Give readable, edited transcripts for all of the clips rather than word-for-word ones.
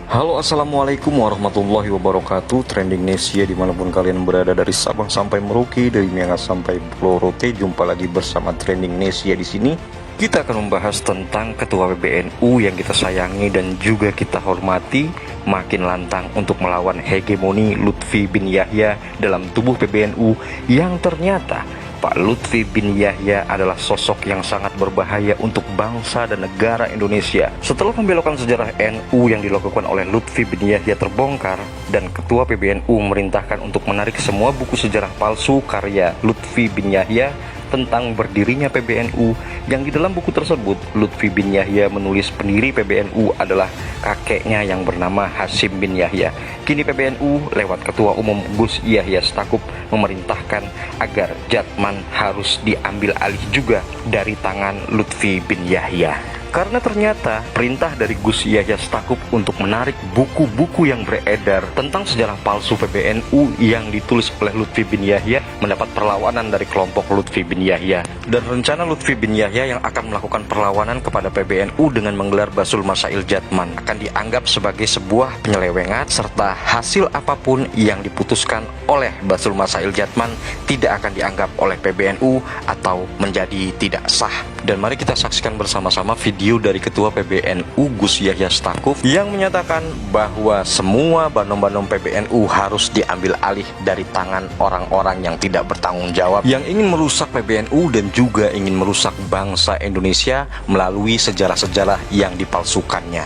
Halo, assalamualaikum warahmatullahi wabarakatuh. Trending Nesia dimanapun kalian berada, dari Sabang sampai Merauke, dari Miangas sampai Pulau Rote, jumpa lagi bersama Trending Nesia di sini. Kita akan membahas tentang Ketua PBNU yang kita sayangi dan juga kita hormati makin lantang untuk melawan hegemoni Lutfi bin Yahya dalam tubuh PBNU, yang ternyata Pak Lutfi bin Yahya adalah sosok yang sangat berbahaya untuk bangsa dan negara Indonesia. Setelah pembelokan sejarah NU yang dilakukan oleh Lutfi bin Yahya terbongkar dan Ketua PBNU memerintahkan untuk menarik semua buku sejarah palsu karya Lutfi bin Yahya tentang berdirinya PBNU, yang di dalam buku tersebut Lutfi bin Yahya menulis pendiri PBNU adalah kakeknya yang bernama Hasyim bin Yahya. Kini PBNU lewat Ketua Umum Gus Yahya Stakuf memerintahkan agar Jatman harus diambil alih juga dari tangan Lutfi bin Yahya. Karena ternyata perintah dari Gus Yahya Stakuf untuk menarik buku-buku yang beredar tentang sejarah palsu PBNU yang ditulis oleh Lutfi bin Yahya mendapat perlawanan dari kelompok Lutfi bin Yahya. Dan rencana Lutfi bin Yahya yang akan melakukan perlawanan kepada PBNU dengan menggelar Basul Masail Jatman akan dianggap sebagai sebuah penyelewengan, serta hasil apapun yang diputuskan oleh Basul Masail Jatman tidak akan dianggap oleh PBNU atau menjadi tidak sah. Dan mari kita saksikan bersama-sama video dari Ketua PBNU Gus Yahya Stakuf yang menyatakan bahwa semua banom-banom PBNU harus diambil alih dari tangan orang-orang yang tidak bertanggung jawab, yang ingin merusak PBNU dan juga ingin merusak bangsa Indonesia melalui sejarah-sejarah yang dipalsukannya.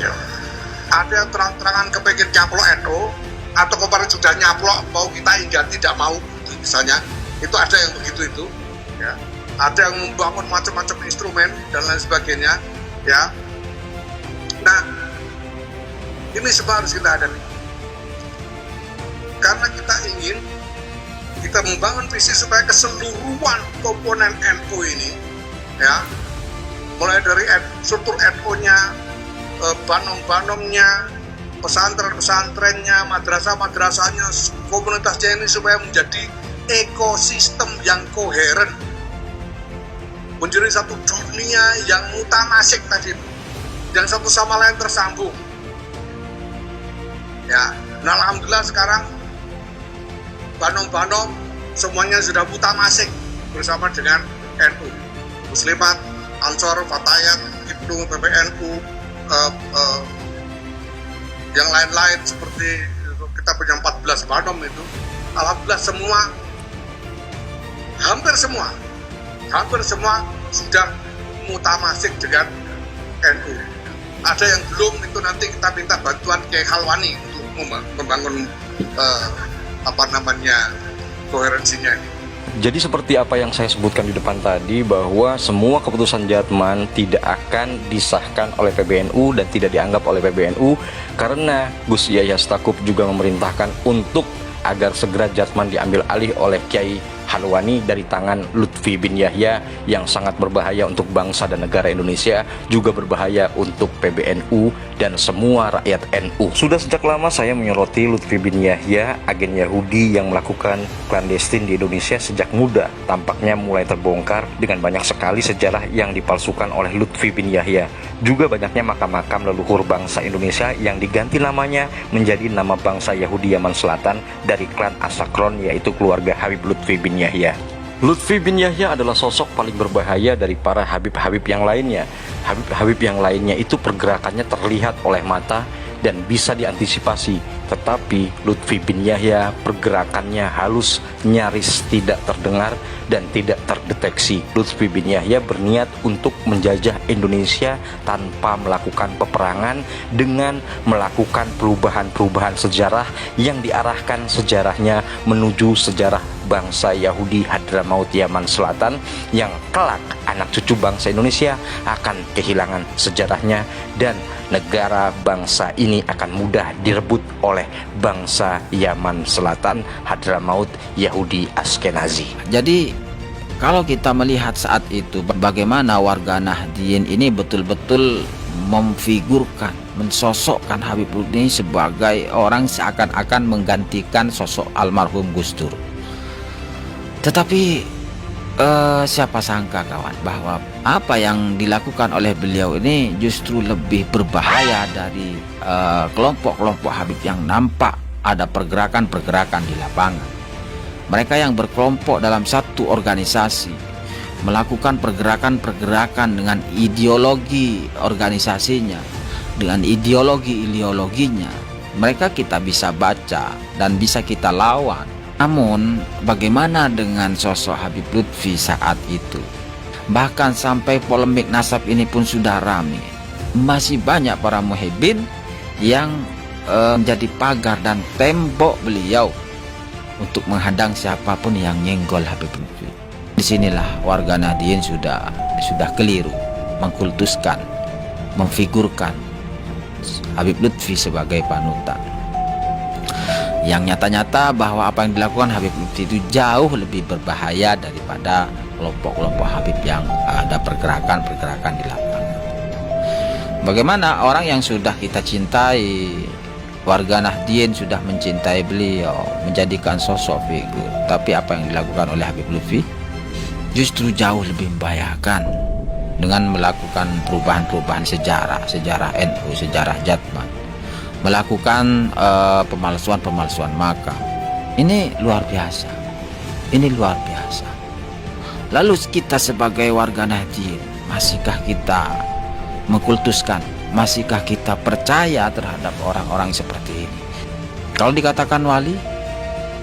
Ya. Ada yang terang-terangan kepingin nyaplok NU, atau kemarin sudah nyaplok mau kita hingga tidak mau, misalnya itu ada yang begitu itu, ya. Ada yang membangun macam-macam instrumen dan lain sebagainya, ya. Nah, ini semua harus kita hadapi karena kita ingin kita membangun visi supaya keseluruhan komponen NU ini, ya, mulai dari struktur NU-nya, banom-banomnya, pesantren-pesantrennya, madrasah-madrasahnya, komunitasnya ini supaya menjadi ekosistem yang koheren, menjadi satu dunia yang mutamasik tadi, yang satu sama lain tersambung. Ya, nah alhamdulillah sekarang banom-banom semuanya sudah mutamasik bersama dengan NU. Muslimat, Ansor, Fatayat, Ibnu, PBNU, yang lain-lain seperti kita punya 14 banom itu. Alhamdulillah semua, hampir semua sudah mutamasik dengan NU. Ada yang belum, itu nanti kita minta bantuan Kiai Khalwani untuk membangun koherensinya ini. Jadi seperti apa yang saya sebutkan di depan tadi, bahwa semua keputusan Jatman tidak akan disahkan oleh PBNU dan tidak dianggap oleh PBNU, karena Gus Yahya Stakuf juga memerintahkan untuk agar segera Jatman diambil alih oleh Kiai Khalwani dari tangan Lutfi bin Yahya, yang sangat berbahaya untuk bangsa dan negara Indonesia, juga berbahaya untuk PBNU dan semua rakyat NU. Sudah sejak lama saya menyoroti Lutfi bin Yahya, agen Yahudi yang melakukan klandestin di Indonesia sejak muda. Tampaknya mulai terbongkar dengan banyak sekali sejarah yang dipalsukan oleh Lutfi bin Yahya. Juga banyaknya makam-makam leluhur bangsa Indonesia yang diganti namanya menjadi nama bangsa Yahudi Yaman Selatan dari klan Asakron, yaitu keluarga Habib Lutfi bin Yahya. Lutfi bin Yahya adalah sosok paling berbahaya dari para Habib-Habib yang lainnya. Habib-Habib yang lainnya itu pergerakannya terlihat oleh mata dan bisa diantisipasi, tetapi Lutfi bin Yahya pergerakannya halus, nyaris tidak terdengar dan tidak terdeteksi. Lutfi bin Yahya berniat untuk menjajah Indonesia tanpa melakukan peperangan, dengan melakukan perubahan-perubahan sejarah yang diarahkan sejarahnya menuju sejarah bangsa Yahudi Hadramaut Yaman Selatan, yang kelak anak cucu bangsa Indonesia akan kehilangan sejarahnya dan negara bangsa ini akan mudah direbut oleh bangsa Yaman Selatan, Hadramaut Yahudi Askenazi. Jadi kalau kita melihat saat itu bagaimana warga Nahdien ini betul-betul memfigurkan, mensosokkan Habib ini sebagai orang seakan-akan menggantikan sosok almarhum Gus Dur. Tetapi Siapa sangka kawan bahwa apa yang dilakukan oleh beliau ini justru lebih berbahaya dari kelompok-kelompok Habib yang nampak ada pergerakan-pergerakan di lapangan. Mereka yang berkelompok dalam satu organisasi melakukan pergerakan-pergerakan dengan ideologi organisasinya, dengan ideologinya. Mereka kita bisa baca dan bisa kita lawan. Namun bagaimana dengan sosok Habib Lutfi saat itu? Bahkan sampai polemik nasab ini pun sudah ramai. Masih banyak para muhibbin yang menjadi pagar dan tembok beliau untuk menghadang siapapun yang nyenggol Habib Lutfi. Disinilah warga Nahdien sudah keliru mengkultuskan, memfigurkan Habib Lutfi sebagai panutan. Yang nyata-nyata bahwa apa yang dilakukan Habib Lutfi itu jauh lebih berbahaya daripada kelompok-kelompok Habib yang ada pergerakan-pergerakan di lapangan. Bagaimana orang yang sudah kita cintai, warga Nahdien sudah mencintai beliau, menjadikan sosok figur, tapi apa yang dilakukan oleh Habib Lutfi justru jauh lebih membahayakan dengan melakukan perubahan-perubahan sejarah NU, sejarah Jatman, melakukan pemalsuan makam. Ini luar biasa. Lalu kita sebagai warga Nahdien, masihkah kita mengkultuskan, masihkah kita percaya terhadap orang-orang seperti ini? Kalau dikatakan wali,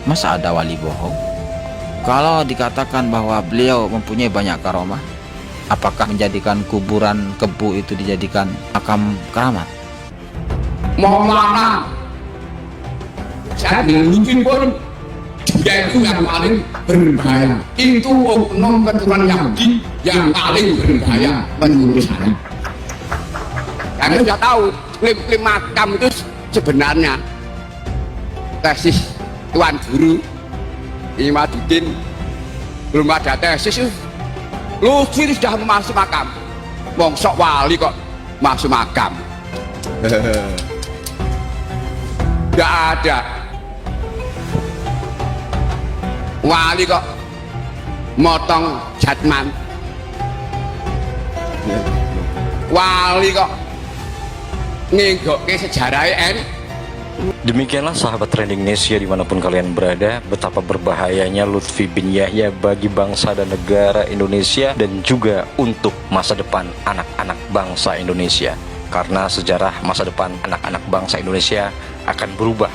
masa ada wali bohong? Kalau dikatakan bahwa beliau mempunyai banyak karomah, apakah menjadikan kuburan kebu itu dijadikan makam keramat? Mau mana? Saya mungkin pun dia itu yang paling berbahaya. Itu oknum keturunan Yahudi yang paling berbahaya menurut saya. Karena sudah tahu klaim makam itu sebenarnya tesis Tuan Guru Imaduddin, belum ada tesis. Lutfi sudah masuk makam. Wong sok wali kok masuk makam. Tidak ada wali kok motong Jatman, wali kok nginggokke sejarah NU. Demikianlah sahabat Trending Nesia dimanapun kalian berada, betapa berbahayanya Lutfi bin Yahya bagi bangsa dan negara Indonesia dan juga untuk masa depan anak-anak bangsa Indonesia. Karena sejarah masa depan anak-anak bangsa Indonesia akan berubah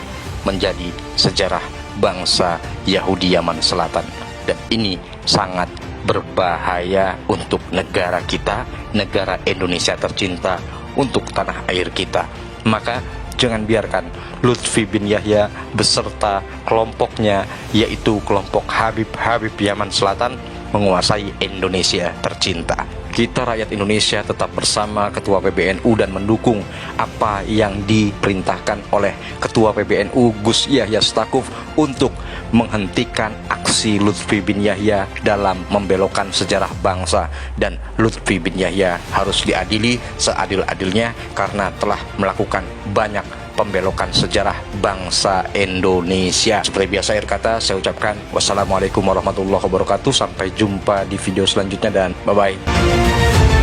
menjadi sejarah bangsa Yahudi Yaman Selatan. Dan ini sangat berbahaya untuk negara kita, negara Indonesia tercinta, untuk tanah air kita. Maka jangan biarkan Lutfi bin Yahya beserta kelompoknya, yaitu kelompok Habib Yaman Selatan, menguasai Indonesia tercinta. Kita rakyat Indonesia tetap bersama Ketua PBNU dan mendukung apa yang diperintahkan oleh Ketua PBNU Gus Yahya Stakuf untuk menghentikan aksi Lutfi bin Yahya dalam membelokkan sejarah bangsa. Dan Lutfi bin Yahya harus diadili seadil-adilnya karena telah melakukan banyak pembelokan sejarah bangsa Indonesia. Seperti biasa akhir kata saya ucapkan wassalamualaikum warahmatullahi wabarakatuh. Sampai jumpa di video selanjutnya dan bye-bye.